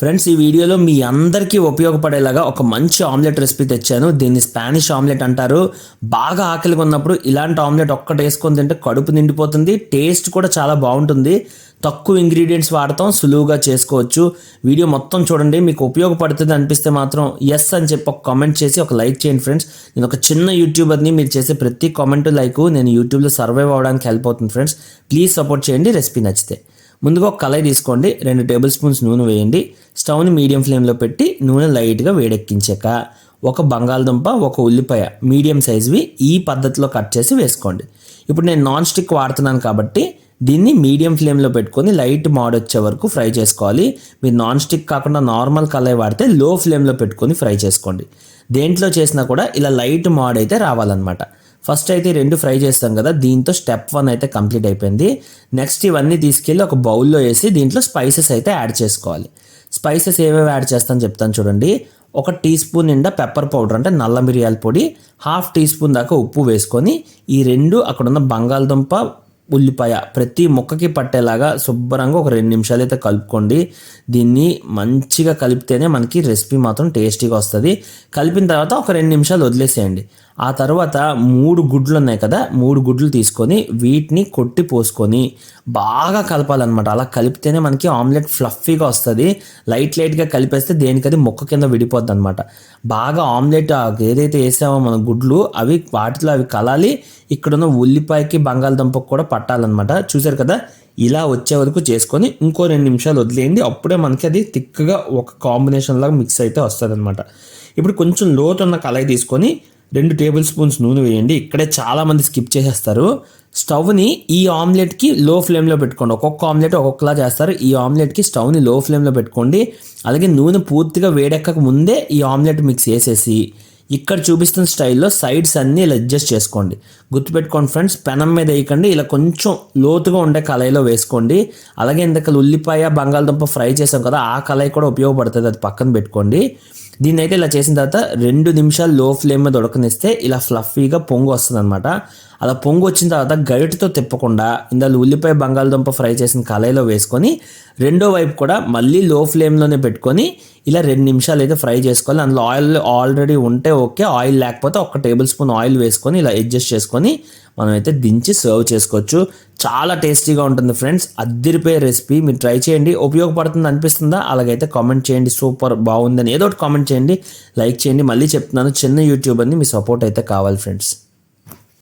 Friends, ఈ వీడియోలో మీ అందరికీ ఉపయోగపడేలాగా ఒక మంచి ఆమ్లెట్ రెసిపీ తెచ్చాను. దీన్ని స్పానిష్ ఆమ్లెట్ అంటారు. బాగా ఆకలిగా ఉన్నప్పుడు ఇలాంటి ఆమ్లెట్ ఒక్కటి వేసుకొని తింటే కడుపు నిండిపోతుంది. టేస్ట్ కూడా చాలా బాగుంటుంది. తక్కువ ఇంగ్రీడియంట్స్ వాడతాం, సులువుగా చేసుకోవచ్చు. వీడియో మొత్తం చూడండి. మీకు ఉపయోగపడుతుంది అనిపిస్తే మాత్రం ఎస్ అని చెప్పి ఒక కామెంట్ చేసి ఒక లైక్ చేయండి. ఫ్రెండ్స్, నేను ఒక చిన్న యూట్యూబర్ని. మీరు చేసే ప్రతి కామెంట్ లైక్ నేను యూట్యూబ్లో సర్వైవ్ అవ్వడానికి హెల్ప్ అవుతుంది. ఫ్రెండ్స్, ప్లీజ్ సపోర్ట్ చేయండి రెసిపీ నచ్చితే. ముందుగా ఒక కళాయి తీసుకోండి. 2 టేబుల్ స్పూన్స్ నూనె వేయండి. స్టవ్ని మీడియం ఫ్లేమ్లో పెట్టి నూనె లైట్గా వేడెక్కించాక ఒక బంగాళదుంప, ఒక ఉల్లిపాయ మీడియం సైజువి ఈ పద్ధతిలో కట్ చేసి వేసుకోండి. ఇప్పుడు నేను నాన్ స్టిక్ వాడుతున్నాను కాబట్టి దీన్ని మీడియం ఫ్లేమ్లో పెట్టుకొని లైట్ మాడ్ వచ్చే వరకు ఫ్రై చేసుకోవాలి. మీరు నాన్ స్టిక్ కాకుండా నార్మల్ కళాయి వాడితే లో ఫ్లేమ్లో పెట్టుకొని ఫ్రై చేసుకోండి. దేంట్లో చేసినా కూడా ఇలా లైట్ మాడ్ అయితే రావాలన్నమాట. ఫస్ట్ అయితే 2 ఫ్రై చేస్తాం కదా, దీంతో స్టెప్ 1 అయితే కంప్లీట్ అయిపోయింది. నెక్స్ట్ ఇవన్నీ తీసుకెళ్ళి ఒక బౌల్లో వేసి దీంట్లో స్పైసెస్ అయితే యాడ్ చేసుకోవాలి. స్పైసెస్ ఏవేవి యాడ్ చేస్తాను చెప్తాను చూడండి. 1 టీ స్పూన్ నిండా పెప్పర్ పౌడర్ అంటే నల్ల మిరియాల పొడి, 1/2 టీ స్పూన్ దాకా ఉప్పు వేసుకొని ఈ 2 అక్కడున్న బంగాళదుంప, ఉల్లిపాయ ప్రతి ముక్కకి పట్టేలాగా శుభ్రంగా ఒక 2 నిమిషాలు అయితే కలుపుకోండి. దీన్ని మంచిగా కలిపితేనే మనకి రెసిపీ మాత్రం టేస్టీగా వస్తుంది. కలిపిన తర్వాత ఒక 2 నిమిషాలు వదిలేసేయండి. ఆ తర్వాత 3 గుడ్లు ఉన్నాయి కదా, 3 గుడ్లు తీసుకొని వీటిని కొట్టి పోసుకొని బాగా కలపాలన్నమాట. అలా కలిపితేనే మనకి ఆమ్లెట్ ఫ్లఫీగా వస్తుంది. లైట్గా కలిపేస్తే దేనికది ముక్క కింద విడిపోద్ది అనమాట. బాగా ఆమ్లెట్ ఏదైతే వేసామో మన గుడ్లు అవి వాటిలో అవి కలాలి. ఇక్కడున్న ఉల్లిపాయకి బంగాళదుంపకు కూడా పట్టాలన్నమాట. చూసారు కదా, ఇలా వచ్చే వరకు చేసుకొని ఇంకో 2 నిమిషాలు వదిలేయండి. అప్పుడే మనకి అది థిక్గా ఒక కాంబినేషన్ లాగా మిక్స్ అయితే వస్తుంది అనమాట. ఇప్పుడు కొంచెం లోతున్న కళాయి తీసుకొని 2 టేబుల్ స్పూన్స్ నూనె వేయండి. ఇక్కడే చాలామంది స్కిప్ చేసేస్తారు. స్టవ్ని ఈ ఆమ్లెట్కి లో ఫ్లేమ్లో పెట్టుకోండి. ఒక్కొక్క ఆమ్లెట్ ఒక్కొక్కలా చేస్తారు. ఈ ఆమ్లెట్కి స్టవ్ని లో ఫ్లేమ్లో పెట్టుకోండి. అలాగే నూనె పూర్తిగా వేడెక్కక ముందే ఈ ఆమ్లెట్ మిక్స్ వేసేసి ఇక్కడ చూపిస్తున్న స్టైల్లో సైడ్స్ అన్నీ ఇలా అడ్జస్ట్ చేసుకోండి. గుర్తుపెట్టుకోండి ఫ్రెండ్స్, పెనం మీద వేయకండి, ఇలా కొంచెం లోతుగా ఉండే కళాయిలో వేసుకోండి. అలాగే ఇందాక ఉల్లిపాయ, బంగాళదుంప ఫ్రై చేసాం కదా, ఆ కళాయి కూడా ఉపయోగపడుతుంది, అది పక్కన పెట్టుకోండి. దీన్ని అయితే ఇలా చేసిన తర్వాత 2 నిమిషాలు లో ఫ్లేమ్ మీద ఉడకనిస్తే ఇలా ఫ్లఫీగా పొంగు వస్తుంది అనమాట. అలా పొంగు వచ్చిన తర్వాత గరిటతో తిప్పకుండా ఇందులో ఉల్లిపాయ, బంగాళదుంప ఫ్రై చేసిన కళాయిలో వేసుకొని రెండో వైపు కూడా మళ్ళీ లో ఫ్లేమ్లోనే పెట్టుకొని ఇలా 2 నిమిషాలు అయితే ఫ్రై చేసుకోవాలి. అందులో ఆయిల్ ఆల్రెడీ ఉంటే ఓకే, ఆయిల్ లేకపోతే 1 టేబుల్ స్పూన్ ఆయిల్ వేసుకొని ఇలా అడ్జస్ట్ చేసుకొని మనం అయితే దించి సర్వ్ చేసుకోవచ్చు. చాలా టేస్టీగా ఉంటుంది ఫ్రెండ్స్. అద్దిరిపోయే రెసిపీ, మీరు ట్రై చేయండి. ఉపయోగపడుతుంది అనిపిస్తుందా? అలాగైతే కామెంట్ చేయండి, సూపర్ బాగుందని ఏదో ఒకటి కామెంట్ చేయండి, లైక్ చేయండి. మళ్ళీ చెప్తున్నాను, చిన్న యూట్యూబర్ని మీ సపోర్ట్ అయితే కావాలి ఫ్రెండ్స్.